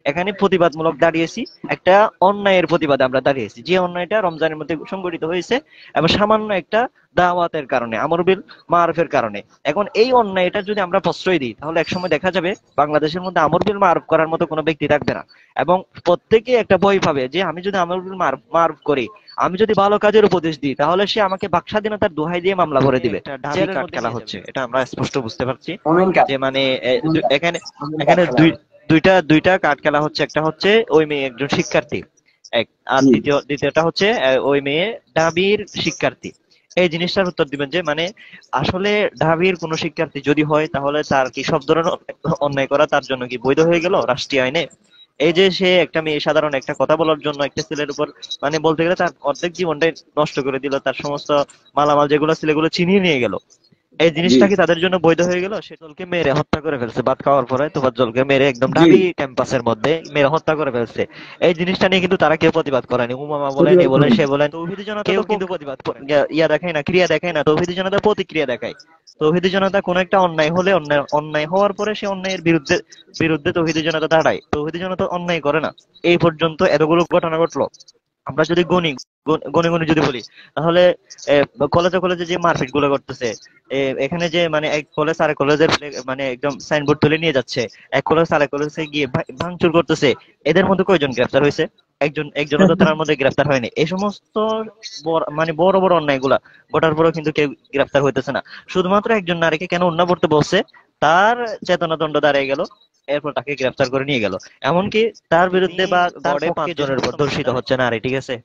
এখানে প্রতিবাদমূলক দাঁড়িয়েছি, একটা অন্যায়ের প্রতিবাদে আমরা দাঁড়িয়েছি, যে অন্যায়টা রমজানের মধ্যে সংঘটিত হয়েছে এবং সামান্য একটা দাওয়াতের কারণে, আমর বিল মারুফের কারণে। এখন এই অন্যায়টা যদি আমরা প্রশ্রয় দিই, তাহলে একসময় দেখা যাবে বাংলাদেশের মধ্যে আমর বিল মারুফ করার মতো কোনো ব্যক্তি থাকবে না, এবং প্রত্যেকে একটা ভয় পাবে যে আমি যদি আমর বিল মারুফ করি, আমি যদি ভালো কাজের উপদেশ দিই, তাহলে সে আমাকে বাক স্বাধীনতার দোহাই দিয়ে মামলা ভরে দিবে, একটা ঢাবি কাঠ খেলা হচ্ছে, এটা আমরা স্পষ্ট বুঝতে পারছি। অনলাইন কাজ। যে মানে এখানে অনলাইন কাজ এখানে খেলা হয়। দুইটা কার্ড খেলা হচ্ছে। একটা হচ্ছে ওই মেয়ে একজন শিক্ষার্থী, আর জি। দ্বিতীয়টা হচ্ছে ওই মেয়ে ঢাবির শিক্ষার্থী। এই জিনিসটার উত্তর দিবেন যে মানে আসলে ঢাবির কোন শিক্ষার্থী যদি হয়, তাহলে তার কি সব ধরনের অন্যায় করা তার জন্য কি বৈধ হয়ে গেল রাষ্ট্রীয় আইনে? এই যে সে একটা মেয়ে সাধারণ একটা কথা বলার জন্য একটা ছেলের উপর মানে বলতে গেলে তার অর্ধেক জীবনটাই নষ্ট করে দিল, তার সমস্ত মালামাল যেগুলো ছিল এগুলো ছিনিয়ে নিয়ে গেল, এই জি। জিনিসটা কি তাদের জন্য বৈধ হয়ে গেল? সে জলকে মেরে হত্যা করে ফেলছে, ভাত খাওয়ার পরে তোফাজ্জলকে মেরে একদম জি। ঢাবি ক্যাম্পাসের মধ্যে মেরে হত্যা করে ফেলছে। এই জিনিসটা নিয়ে কিন্তু তারা কেউ প্রতিবাদ করেনি, উমামা বলেন, এ প্রতিবাদ বলেন, করেন। সে বলেন, তৌহিদি জনতা কেউ কিন্তু প্রতিবাদ করে ইয়া দেখায় না, ক্রিয়া দেখায় না, তৌহিদি জনতা প্রতিক্রিয়া দেখায়। তৌহিদি জনতা কোন একটা অন্যায় হলে, অন্যায় হওয়ার পরে সে অন্যায়ের বিরুদ্ধে বিরুদ্ধে তৌহিদি জনতা দাঁড়ায়, তৌহিদি জনতা অন্যায় করে না। এই পর্যন্ত এতগুলো ঘটনা ঘটলো, আমরা যদি গণি গণি যদি বলি, তাহলে কলেজে কলেজে যে মারপিট গুলো করতেছে, এখানে যে মানে এক কলেজ আরেক কলেজের মানে একদম সাইনবোর্ড তুলে নিয়ে যাচ্ছে, এক কলেজ আরেক কলেজে গিয়ে ভাঙচুর করতেছে, এদের মধ্যে কয়জন গ্রেফতার হয়েছে? একজনও তো তার মধ্যে গ্রেফতার হয়নি। এই সমস্ত মানে বড় বড় অন্যায় গুলা ঘটার পরেও কিন্তু কেউ গ্রেফতার হইতেছে না। শুধুমাত্র একজন নারীকে কেন উন্না পড়তে বলছে, তার চেতনা দণ্ড দাঁড়িয়ে গেল, এরপর তাকে গ্রেফতার করে নিয়ে গেল। এমনকি তার বিরুদ্ধে বা তার পক্ষে জনের উপর দর্শিত হচ্ছে নারী, ঠিক আছে?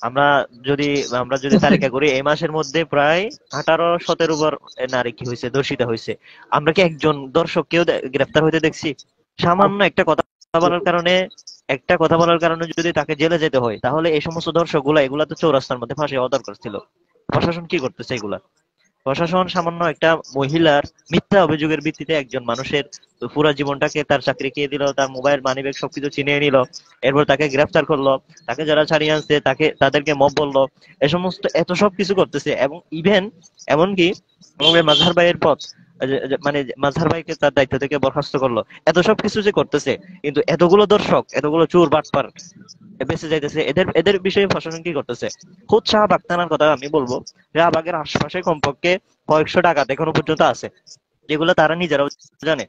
আমরা যদি আমরা যদি তালিকা করি, এই মাসের মধ্যে প্রায় 18-17 বার নারী কি হয়েছে, দর্শিত হয়েছে। আমরা কি একজন দর্শক কেউ গ্রেফতার হইতে দেখছি? সামান্য বলার কারণে একটা কথা বলার কারণে যদি তাকে জেলে যেতে হয়, তাহলে এই সমস্ত দর্শক গুলা এগুলা তো চৌরাস্তার মধ্যে ফাঁসি হওয়া দরকার ছিল। প্রশাসন কি করতেছে এগুলা? প্রশাসন সামান্য একটা মহিলার মিথ্যা অভিযোগের ভিত্তিতে একজন মানুষের পুরো জীবনটাকে, তার চাকরি খেয়ে দিল, তার মোবাইল মানিব্যাগ সবকিছু ছিনিয়ে নিল, এরপর তাকে গ্রেফতার করলো, তাকে যারা ছাড়িয়ে আনছে তাদেরকে মব বললো, এ সমস্ত এত সব কিছু করতেছে। এবং ইভেন এমনকি আমাদের মাঝহার ভাইয়ের পথ মানে মাঝহার ভাইকে তার দায়িত্ব থেকে বরখাস্ত করলো, এত সব কিছু যে করতেছে, কিন্তু এতগুলো দর্শক, এতগুলো চোর বাটপার বেঁচে যাইতেছে। এদের এদের বিষয়ে প্রশাসন কি করতেছে? খুদ শাহবাগ থানার কথা আমি বলবো, শাহবাগের আশপাশে কমপক্ষে কয়েকশো ডাকাত এখনো পর্যন্ত আছে, যেগুলো তারা নিজেরাও জানে।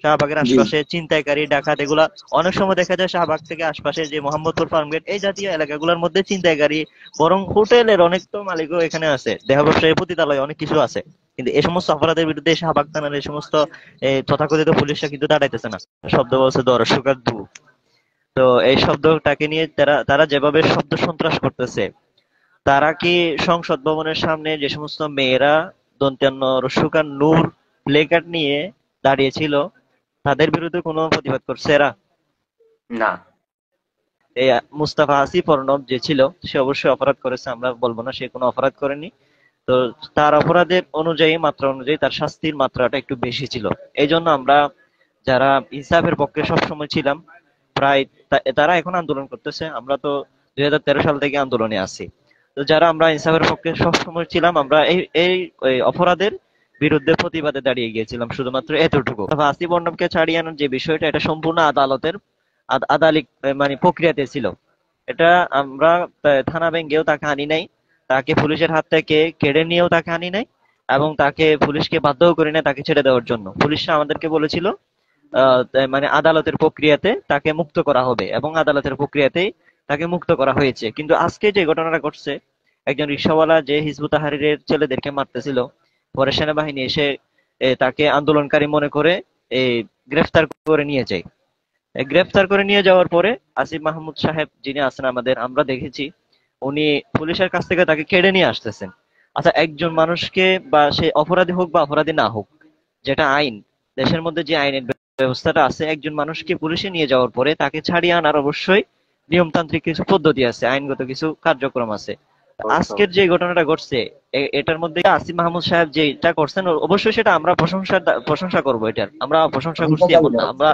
শাহবাগের জি। আশপাশে ছিনতাইকারী ডাকাত এগুলা অনেক সময় দেখা যায় শাহবাগ থেকে আশপাশে যে মোহাম্মদপুর ফার্মগেট এই জাতীয় এলাকাগুলোর মধ্যে ছিনতাইকারী, বরং হোটেলের অনেক তো মালিকও এখানে আছে, দেহ ব্যবসায়ী পতিতালয় অনেক কিছু আছে। কিন্তু এই সমস্ত অপরাধের বিরুদ্ধে শাহবাগ থানার এই সমস্ত তথাকথিত পুলিশরা কিন্তু দাঁড়াইতেছে না। শব্দ বলছে দর্শক আর দু। তো এই শব্দটাকে নিয়ে তারা তারা যেভাবে শব্দ সন্ত্রাস করতেছে, তারা কি সংসদ ভবনের সামনে যে সমস্ত মেয়েরা দন্ত্যান্ন রস্যকার নূর প্লেকার্ড নিয়ে দাঁড়িয়েছিল, তাদের বিরুদ্ধে কোনো প্রতিবাদ করছে এরা? না। এই মুস্তাফা আসিফ অর্ণব যে ছিল, সে অবশ্যই অপরাধ করেছে, আমরা বলবো না সে কোনো অপরাধ করেনি। তো তার অপরাধের অনুযায়ী, মাত্রা অনুযায়ী তার শাস্তির মাত্রাটা একটু বেশি ছিল। এই জন্য আমরা যারা ইনসাফের পক্ষে সবসময় ছিলাম, প্রায় তারা এখন আন্দোলন করতেছে, আমরা তো 2013 সাল থেকে আন্দোলনে আছি। তো যারা আমরা ইনসাফের পক্ষে সবসময় ছিলাম, আমরা এই এই এই অপরাধের বিরুদ্ধে প্রতিবাদে দাঁড়িয়ে গিয়েছিলাম, শুধুমাত্র এতটুকু। আসিফ অর্ণবকে ছাড়িয়ে আনার যে বিষয়টা, এটা সম্পূর্ণ আদালতের আদালিক মানে প্রক্রিয়াতে ছিল। এটা আমরা থানা ভেঙ্গেও তাকে আনি নাই, তাকে পুলিশের হাত থেকে কেড়ে নিয়েও তাকে আনি নাই, এবং তাকে পুলিশকে বাধ্যও করি না তাকে ছেড়ে দেওয়ার জন্য। পুলিশরা আমাদেরকে বলেছিল মানে আদালতের প্রক্রিয়াতে তাকে মুক্ত করা হবে, এবং আদালতের প্রক্রিয়াতেই তাকে মুক্ত করা হয়েছে। কিন্তু আজকে যে ঘটনাটা ঘটছে, একজন রিকশাওয়ালা যে হিজবুত তাহরীরের ছেলেদেরকে মারতেছিল, পরে সেনাবাহিনী এসে তাকে আন্দোলনকারী মনে করে গ্রেফতার করে নিয়ে যায়। গ্রেফতার করে নিয়ে যাওয়ার পরে আসিফ মাহমুদ সাহেব যিনি আছেন আমাদের, আমরা দেখেছি উনি পুলিশের কাছ থেকে তাকে কেড়ে নিয়ে আসতেছেন। আচ্ছা, একজন মানুষকে, বা সে অপরাধী হোক বা অপরাধী না হোক, যেটা আইন, দেশের মধ্যে যে আইনের ব্যবস্থাটা আছে, একজন মানুষকে পুলিশে নিয়ে যাওয়ার পরে তাকে ছাড়িয়ে আনার অবশ্যই নিয়মতান্ত্রিক কিছু পদ্ধতি আছে, আইনগত কিছু কার্যক্রম আছে। আজকের যে ঘটনাটা ঘটছে, এটার মধ্যে আসিফ মাহমুদ সাহেব যেটা করছেন, অবশ্যই সেটা আমরা প্রশংসা করবো। এটার আমরা প্রশংসা করছি এমন না, আমরা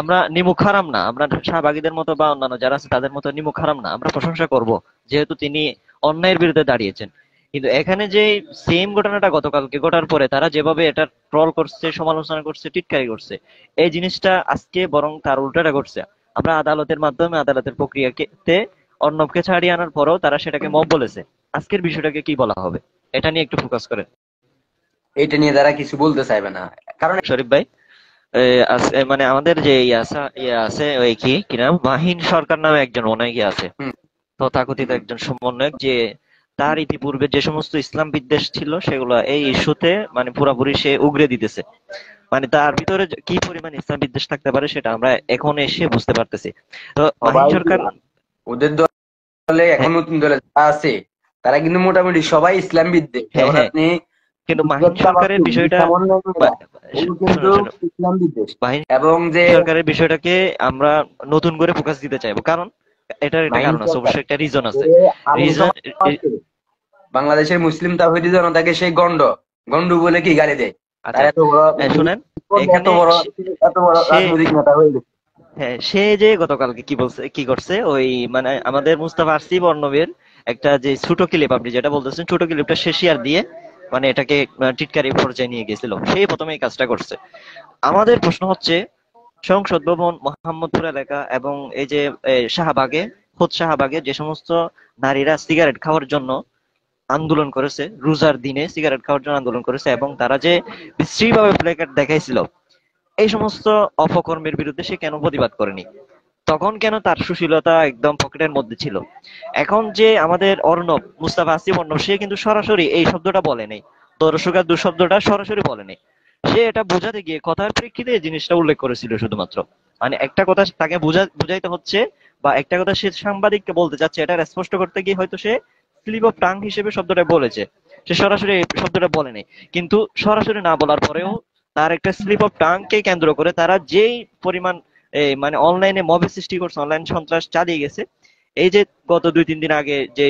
আমরা নিমুখ হারাম না, আমরা শাহবাগীদের মতো বা অন্যান্য যারা আছে তাদের মতো নিমুখ হারাম না, আমরা প্রশংসা করব, যেহেতু তিনি অন্যায়ের বিরুদ্ধে দাঁড়িয়েছেন। কিন্তু এখানে যে সেম ঘটনাটা গতকালকে ঘটার পরে তারা যেভাবে এটা ট্রল করছে, সমালোচনা করছে, টিটকারি করছে, এই জিনিসটা আজকে বরং তার উল্টাটা ঘটছে। আমরা আদালতের মাধ্যমে আদালতের প্রক্রিয়াতে অর্ণবকে ছাড়িয়ে আনার পরও তারা সেটাকে মব বলেছে। আজকের বিষয়টাকে কি বলা হবে, এটা নিয়ে একটু ফোকাস করেন এটা নিয়ে তারা কিছু বলতে চাইবে না, কারণ শরীফ ভাই। মানে আমাদের যে ইয়ে আছে, ওই কি নাম, মাহিন সরকার নামে একজন মনে হয় কি আছে, হুম, তথাকথিত হুম, একজন সমন্বয়ক, যে তার ইতিপূর্বে যে সমস্ত ইসলাম বিদ্বেষ ছিল সেগুলো এই ইস্যুতে মানে পুরাপুরি সে উগরে দিতেছে। মানে তার ভিতরে কি পরিমাণ ইসলাম বিদ্বেষ থাকতে পারে সেটা আমরা এখন এসে বুঝতে পারতেছি। তো মাহিন সবাই সরকার, ওদের দলে এখন হ্যাঁ নতুন দলে যারা আছে তারা কিন্তু মোটামুটি সবাই ইসলাম বিদ্বেষী। হ্যাঁ যেমন হ্যাঁ, আপনি কিন্তু মাহিন বিপ্লব সরকারের বাসু, বিষয়টা, মির্জা মনির মেয়েরা, বা- ওগুলো কিন্তু শোনো শোনো, ইসলাম বিদ্বেষী। মাহিন এবং যে সরকারের বিষয়টাকে আমরা নতুন করে ফোকাস দিতে চাইবো, কারণ এটার একটা মাহিন কারণ আছে, সরকার অবশ্যই একটা রিজন সে আছে। আলেম রিজন, সমাজকে, বাংলাদেশের মুসলিম তাওহীদি জনতাকে সেই গন্ডু বলে কি গালি দেয়। তার আচ্ছা এত বড় শুনেন, এত এখানে বড় এত বড় সে, রাজনৈতিক নেতা হয়ে গেছে। হ্যাঁ সে যে গতকালকে কি বলছে, কি করছে, ওই মানে আমাদের মুস্তাফা আসিফ অর্ণবের একটা যে ছোট ক্লিপ, আপনি যেটা বলতেছেন ছোট ক্লিপটা সে শেয়ার দিয়ে মানে এটাকে টিটকারি পর্যায়ে নিয়ে গেছিল, সেই প্রথমে এই কাজটা করছে। আমাদের প্রশ্ন হচ্ছে, সংসদ ভবন, মোহাম্মদপুর এলাকা এবং এই যে শাহবাগে, খোদ শাহবাগে যে সমস্ত নারীরা সিগারেট খাওয়ার জন্য আন্দোলন করেছে, রোজার দিনে সিগারেট খাওয়ার জন্য আন্দোলন করেছে, এবং তারা যে বিশ্রীভাবে প্ল্যাকার্ড দেখাইছিল, এই সমস্ত অপকর্মের বিরুদ্ধে সে কেন প্রতিবাদ করেনি? তখন কেন তার সুশীলতা একদম পকেটের মধ্যে ছিল? এখন যে আমাদের অর্ণব, মুস্তাফা আসিফ অর্ণব, সে কিন্তু সরাসরি এই শব্দটা বলে নাই, দর্শকার দু শব্দটা সরাসরি বলে নাই। সে এটা বোঝাতে গিয়ে কথার প্রেক্ষিতে এই জিনিসটা উল্লেখ করেছিল শুধুমাত্র। মানে একটা কথা তাকে বুঝাইতে হচ্ছে, বা একটা কথা সে সাংবাদিককে বলতে চাচ্ছে, এটা স্পষ্ট করতে গিয়ে হয়তো সে স্লিপ অফ টাং হিসেবে শব্দটা বলেছে, সে সরাসরি এই শব্দটা বলেনি। কিন্তু সরাসরি না বলার পরেও তার একটা স্লিপ অফ টাং কে কেন্দ্র করে তারা যেই পরিমাণ মানে অনলাইনে মবের সৃষ্টি করছে, অনলাইন সন্ত্রাস চালিয়ে গেছে। এই যে গত 2-3 দিন আগে যে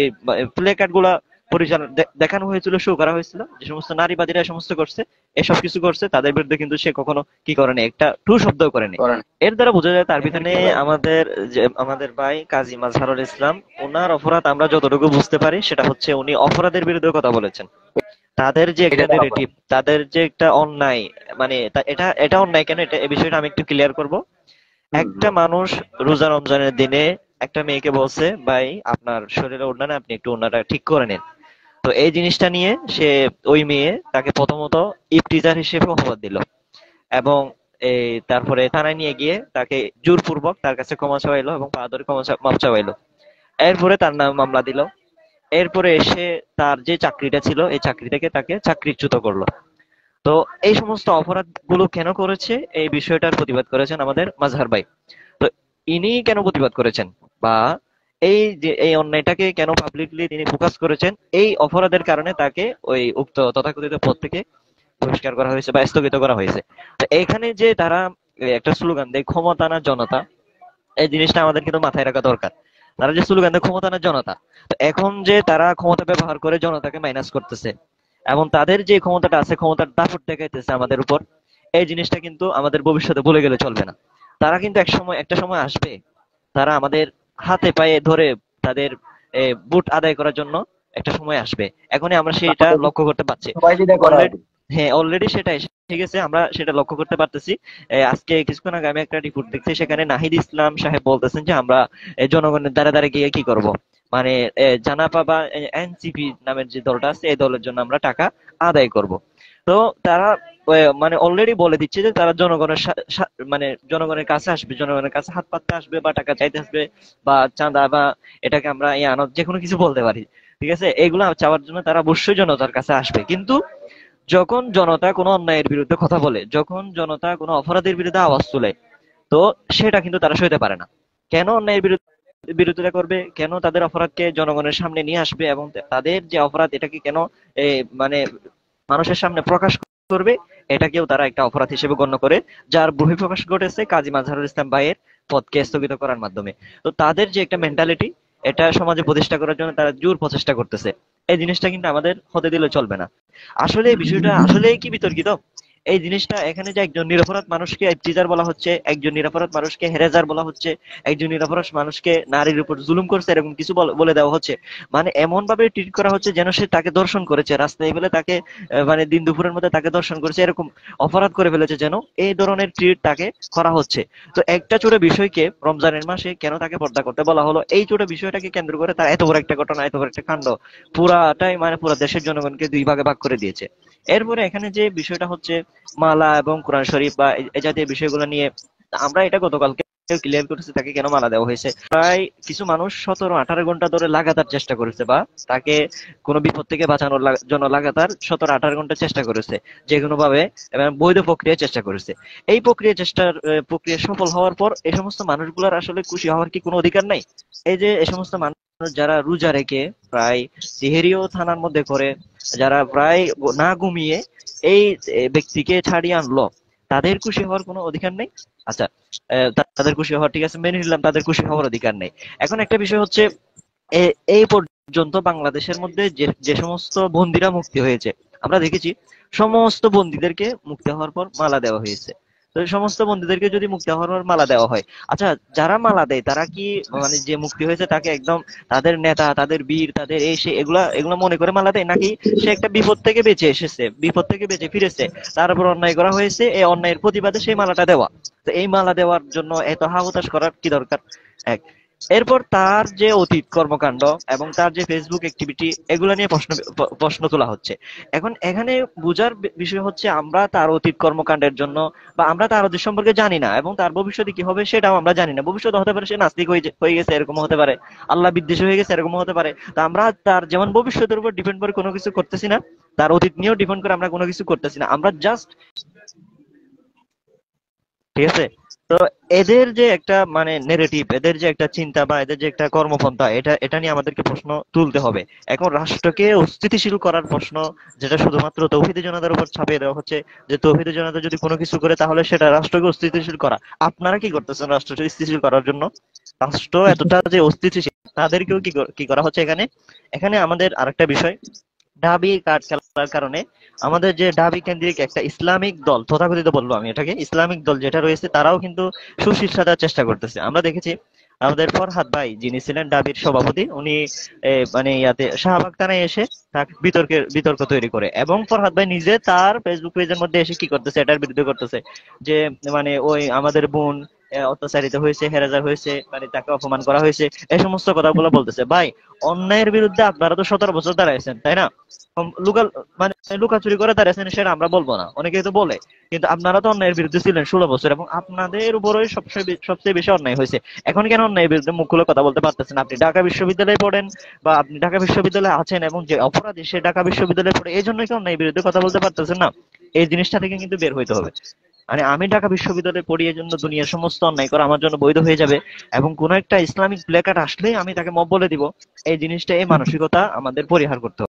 প্লে কার্ড গুলা পরিচালনা দেখানো হয়েছিল, শো করা হয়েছিল, যে সমস্ত নারীবাদীরা এই সমস্ত করছে, এসব কিছু করছে, তাদের বিরুদ্ধে কিন্তু সে কখনো কি করেনি, একটা টু শব্দ করেনি। করেন এর দ্বারা বোঝা যায় তার ভিতরে আমাদের যে আমাদের ভাই কাজী মাজহারুল ইসলাম, ওনার অপরাধ আমরা যতটুকু বুঝতে পারি সেটা হচ্ছে উনি অপরাধের বিরুদ্ধে কথা বলেছেন। তাদের যে এটা একটা তারা করে। নেগেটিভ, তাদের যে একটা অন্যায়, মানে এটা এটা অন্যায় কেন, এটা এই বিষয়টা আমি একটু ক্লিয়ার করব। হুম, একটা মানুষ রোজা রমজানের দিনে একটা মেয়েকে বলছে, ভাই আপনার শরীরে ওড়না না, আপনি একটু ওড়নাটা ঠিক করে নেন। তো এই জিনিসটা নিয়ে সে, ওই মেয়ে তাকে প্রথমত ইফতিজার হিসেবে অপবাদ দিল, এবং এই তারপরে থানায় নিয়ে গিয়ে তাকে জোরপূর্বক তার কাছে ক্ষমা চাওয়াইলো এবং পা ধরে মাপ চাওয়াইলো। এরপরে তার নামে মামলা দিল। এরপরে এসে তার যে চাকরিটা ছিল এই চাকরি থেকে তাকে চাকরিচ্যুত করলো। তো এই সমস্ত অপরাধ গুলো কেন করেছে, এই বিষয়টার প্রতিবাদ করেছেন আমাদের মাজহার ভাই। তো ইনি কেন প্রতিবাদ করেছেন, বা এই যে এই অন্যায়টাকে কেন পাবলিকলি তিনি ফোকাস করেছেন, এই অপরাধের কারণে তাকে ওই উক্ত তথাকথিত পদ থেকে বহিষ্কার করা হয়েছে বা স্থগিত করা হয়েছে। তো এখানে যে তারা একটা স্লোগান দেয়, ক্ষমতা না জনতা, এই জিনিসটা আমাদের কিন্তু মাথায় রাখা দরকার। তারা যে স্লোগান দেয় ক্ষমতা না জনতা, তো এখন যে তারা ক্ষমতা ব্যবহার করে জনতাকে মাইনাস করতেছে, এবং তাদের যে ক্ষমতাটা আছে ক্ষমতার দাপট দেখাইতেছে আমাদের উপর, এই জিনিসটা কিন্তু আমাদের ভবিষ্যতে ভুলে গেলে চলবে না। তারা কিন্তু একটা সময় আসবে, তারা আমাদের হাতে পায়ে ধরে তাদের বুট আদায় করার জন্য একটা সময় আসবে। এখনই আমরা সেটা আমাদের লক্ষ্য করতে পারছি। সবাই যেটা করে আর অলরেডি, কি। হ্যাঁ অলরেডি সেটা এসে গেছে, আমরা সেটা লক্ষ্য করতে পারতেছি। আজকে কিছুক্ষণ আগে আমি একটা রিপোর্ট দেখছি, সেখানে নাহিদ ইসলাম সাহেব বলতেছেন যে আমরা জনগণের দ্বারে দ্বারে গিয়ে কি করব, মানে জানাপা বা এনসিপি নামের যে দলটা আছে এই দলের জন্য আমরা টাকা আদায় করব। তো তারা মানে অলরেডি বলে দিচ্ছে যে তারা জনগণের মানে জনগণের কাছে আসবে, জনগণের কাছে হাত পাততে আসবে, বা টাকা চাইতে আসবে, বা চাঁদা, বা এটাকে আমরা যে কোনো কিছু বলতে পারি। ঠিক আছে, এগুলা চাওয়ার জন্য তারা অবশ্যই জনতার কাছে আসবে। কিন্তু যখন জনতা কোনো অন্যায়ের বিরুদ্ধে কথা বলে, যখন জনতা কোনো অপরাধের বিরুদ্ধে আওয়াজ তোলে, তো সেটা কিন্তু তারা সইতে পারে না। কেন অন্যায়ের বিরোধিতা করবে, কেন তাদের অপরাধকে জনগণের সামনে নিয়ে আসবে, এবং তাদের যে অপরাধ এটাকে কেন মানে মানুষের সামনে প্রকাশ করবে, এটাকেও তারা একটা অপরাধ হিসেবে গণ্য করে, যার বহিঃপ্রকাশ ঘটেছে কাজী মাজহারুল ইসলাম ভাইয়ের পদকে স্থগিত করার মাধ্যমে। তো তাদের যে একটা মেন্টালিটি, এটা সমাজে প্রতিষ্ঠা করার জন্য তারা জোর প্রচেষ্টা করতেছে। এই জিনিসটা কিন্তু আমাদের হতে দিলে চলবে না। আসলে এই বিষয়টা আসলেই কি বিতর্কিত, এই জিনিসটা এখানে যে একজন নিরপরাধ মানুষকে ইফতিজার বলা হচ্ছে, একজন নিরপরাধ মানুষকে হেরেজার বলা হচ্ছে, একজন নিরপরাধ মানুষকে নারীর উপর জুলুম করছে এরকম কিছু বলে দেওয়া হচ্ছে। মানে এমন ভাবে ট্রিট করা হচ্ছে যেন সে তাকে দর্শন করেছে, রাস্তায় ফেলে তাকে মানে দিন দুপুরের মধ্যে তাকে দর্শন করেছে, এরকম অপরাধ করে ফেলেছে, যেন এই ধরনের ট্রিট তাকে করা হচ্ছে। তো একটা ছোট বিষয়কে রমজানের মাসে কেন তাকে পর্দা করতে বলা হলো, এই ছোট বিষয়টাকে কেন্দ্র করে তার এত বড় একটা ঘটনা, এত বড় একটা কাণ্ড পুরাটাই মানে পুরো দেশের জনগণকে দুই ভাগে ভাগ করে দিয়েছে। এরপরে এখানে যে বিষয়টা হচ্ছে মালা এবং কোরআন শরীফ বা এই জাতীয় বিষয়গুলো নিয়ে, আমরা এটা গতকালকে ক্লিয়ার করেছি তাকে কেন মালা দেওয়া হয়েছে। প্রায় কিছু মানুষ 17-18 ঘন্টা ধরে লাগাতার চেষ্টা করেছে, বা তাকে কোনো বিপদ থেকে বাঁচানোর জন্য লাগাতার 17-18 ঘন্টা চেষ্টা করেছে, যে কোনো ভাবে এবং বৈধ প্রক্রিয়ায় চেষ্টা করেছে। এই প্রক্রিয়া সফল হওয়ার পর এই সমস্ত মানুষগুলোর আসলে খুশি হওয়ার কি কোনো অধিকার নাই? এই যে এই সমস্ত মানুষ যারা রোজা রেখে প্রায় সিহেরিও থানার মধ্যে করে, যারা প্রায় না ঘুমিয়ে এই ব্যক্তিকে ছাড়িয়ে আনলো, তাদের খুশি হওয়ার কোনো অধিকার নেই? আচ্ছা, তাদের খুশি হওয়ার, ঠিক আছে মেনে নিলাম, তাদের খুশি হওয়ার অধিকার নেই। এখন একটা বিষয় হচ্ছে, এই পর্যন্ত বাংলাদেশের মধ্যে যে যে সমস্ত বন্দীরা মুক্তি হয়েছে, আমরা দেখেছি সমস্ত বন্দীদেরকে মুক্তি হওয়ার পর মালা দেওয়া হয়েছে। তো এই সমস্ত বন্দীদেরকে যদি মুক্তি হওয়ার পর মালা দেওয়া হয়, আচ্ছা যারা মালা দেয় তারা কি মানে যে মুক্তি হয়েছে তাকে একদম তাদের নেতা, তাদের বীর, তাদের এই সে এগুলা এগুলা মনে করে মালা দেয়, নাকি সে একটা বিপদ থেকে বেঁচে এসেছে, বিপদ থেকে বেঁচে ফিরেছে, তার উপর অন্যায় করা হয়েছে, এই অন্যায়ের প্রতিবাদে সেই মালাটা দেওয়া? তো এই মালা দেওয়ার জন্য এত হাহুতাশ করার কি দরকার? এক, এরপর তার যে অতীত কর্মকাণ্ড এবং তার যে ফেসবুক অ্যাক্টিভিটি, এগুলো নিয়ে প্রশ্ন তোলা হচ্ছে। এখন এখানে বোঝার বিষয় হচ্ছে, আমরা তার অতীত কর্মকাণ্ডের জন্য বা আমরা তার অতীত সম্পর্কে জানি না, এবং তার ভবিষ্যতে কি হবে সেটাও আমরা জানি না। ভবিষ্যতে হতে পারে সে নাস্তিক হয়ে গেছে, এরকম হতে পারে, আল্লাহ বিদ্বেষী হয়ে গেছে, এরকম হতে পারে। তো আমরা তার যেমন ভবিষ্যতের উপর ডিপেন্ড করে কোনো কিছু করতেছি না, তার অতীত নিয়েও ডিপেন্ড করে আমরা কোনো কিছু করতেছি না, আমরা জাস্ট, ঠিক আছে? তো এদের যে একটা মানে নেগেটিভ, এদের যে একটা চিন্তা বা এদের যে একটা কর্মপন্থা, এটা এটা নিয়ে আমাদেরকে প্রশ্ন তুলতে হবে। এখন রাষ্ট্রকে অস্থিতিশীল করার প্রশ্ন, যেটা শুধুমাত্র তৌহিদি জনতার উপর ছাপিয়ে দেওয়া হচ্ছে, যে তৌহিদি জনতা যদি কোনো কিছু করে তাহলে সেটা রাষ্ট্রকে অস্থিতিশীল করা। আপনারা কি করতেছেন রাষ্ট্রকে স্থিতিশীল করার জন্য? রাষ্ট্র এতটা যে অস্থিতিশীল, তাদেরকেও কি করা হচ্ছে এখানে? এখানে আমাদের আরেকটা বিষয়, ঢাবি কার্ড খেলার কারণে আমাদের যে ঢাবি কেন্দ্রিক একটা ইসলামিক দল, তথাকথিত বলবো আমি এটাকে, ইসলামিক দল যেটা রয়েছে, তারাও কিন্তু সুশিক্ষার চেষ্টা করতেছে। আমরা দেখেছি আমাদের ফরহাদ ভাই যিনি ছিলেন ডাবির সভাপতি, উনি মানে ইয়াতে শাহবাগ থানায় এসে তাকে বিতর্ক তৈরি করে, এবং ফরহাদ ভাই নিজে তার ফেসবুক পেজের মধ্যে এসে কি করতেছে, এটার বিরুদ্ধে করতেছে, যে মানে ওই আমাদের বোন অত্যাচারিত হয়েছে, হেরাজার হয়েছে, মানে তাকে অপমান করা হয়েছে, এই সমস্ত কথাগুলো বলতেছে। ভাই, অন্যায়ের বিরুদ্ধে আপনারা তো 17 বছর দাঁড়াইছেন, তাই না? লুকাল মানে লুকাচুরি করে দাঁড়িয়েছেন সেটা আমরা বলবো না, অনেকেই তো বলে, কিন্তু আপনারা তো অন্যায়ের বিরুদ্ধে ছিলেন 16 বছর, এবং আপনাদের উপরই সবচেয়ে বেশি অন্যায় হয়েছে। এখন কেন অন্যায়ের বিরুদ্ধে মুখ খুলে কথা বলতে পারতেছেন? আপনি ঢাকা বিশ্ববিদ্যালয়ে পড়েন, বা আপনি ঢাকা বিশ্ববিদ্যালয়ে আছেন, এবং যে অপরাধী সে ঢাকা বিশ্ববিদ্যালয়ে পড়ে, এই জন্য কি অন্যায়ের বিরুদ্ধে কথা বলতে পারতেছেন না? এই জিনিসটা থেকে কিন্তু বের হইতে হবে। মানে আমি ঢাকা বিশ্ববিদ্যালয়ে পড়ি এই জন্য দুনিয়ার সমস্ত অন্যায় করা আমার জন্য বৈধ হয়ে যাবে, এবং কোন একটা ইসলামিক প্লেকার্ড আসলে আমি তাকে মব বলে দিব, এই জিনিসটা, এই মানসিকতা আমাদের পরিহার করতে হবে।